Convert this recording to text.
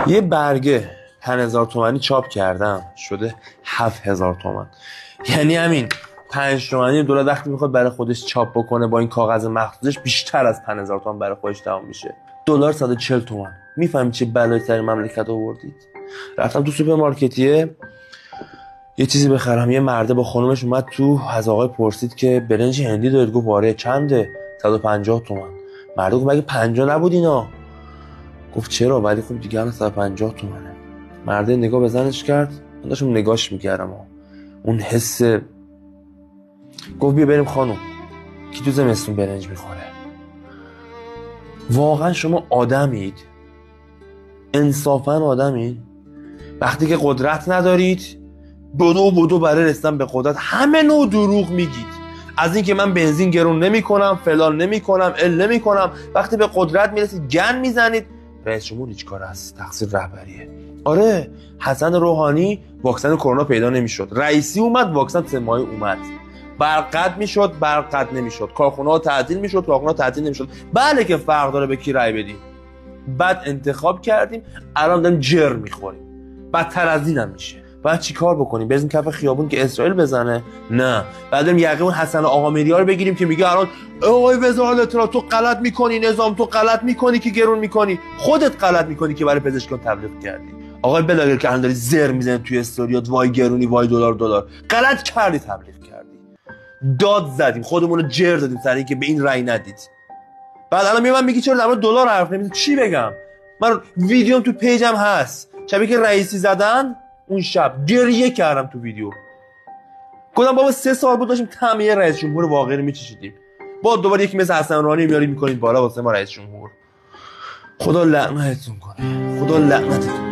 یه برگه 5000 تومانی چاپ کردم شده 7000 تومان. یعنی همین 5 تومانی دولت وقتی میخواد برای خودش چاپ بکنه با این کاغذ مخصوصش بیشتر از 5000 تومان برای خودش تمام میشه. دلار 140 تومان. میفهمی چه بلایی سر مملکت آوردید؟ رفتم تو سوپرمارکتیه یه چیزی بخرم، یه مرده با خانومش اومد تو، از آقای پرسید که برنج هندی دارید؟ گفت آره. چنده؟ 150 تومان. مرده گفت مگه 50 نبود اینا؟ گفت چرا، ولی خب دیگه الان 150 تومانه. مرده نگاه به زنش کرد، من داشتم نگاش میکردم اون حس. گفت بیا بریم خانم، کی تو زمستون برنج میخوره؟ واقعا شما آدمید؟ انصافا آدمید؟ وقتی که قدرت ندارید بدو برای رسیدن به قدرت همه نوع دروغ میگید. از این که من بنزین گرون نمی کنم، فلان نمی کنم، نمی کنم، وقتی به قدرت میرسید گن میزنید. رئیس جمهور هیچ کار است، تقصیر رهبریه. آره، حسن روحانی واکسن کرونا پیدا نمیشد، رئیسی اومد واکسن 3 ماهه اومد. برق قطع میشد، برق قطع نمیشد، کارخونه‌ها تعطیل میشد، کارخونه‌ها تعطیل نمیشد. بله که فرق داره به کی رأی بدیم. بعد انتخاب کردیم، الان داریم جر میخوریم. بدتر از اینم میشه. باید چی کار بکنیم؟ بریم کف خیابون که اسرائیل بزنه؟ نه. بعد بریم یقه اون حسن آقامیری رو بگیریم که میگه الان آقای وزارت اطلاعات تو غلط میکنی، نظام تو غلط میکنی که گرون میکنی، خودت غلط میکنی که برای پزشکان تبلیغ کردی. آقای بلاگر که الان داری زر میزنه توی استوریات، وای گرونی، وای دلار، غلط کردی، تبلیغ کردی. داد زدیم، خودمون رو جر دادیم سر اینکه به این رأی ندید. بعد الان میگم میگی چرا در مورد دلار حرف نمیزنی؟ چی بگم؟ من ویدیوم تو پیجم هست، شبیه که رئیسی زدن اون شب گریه کردم تو ویدیو. گفتم بابا 3 سال بود داشتیم تعمیه رئیس جمهور واقعی رو میچشیدیم، با دوباره یکی مثل حسن روحانی میارید میکنید بالا واسه ما رئیس جمهور. خدا لعنتتون کنه، خدا لعنتتون.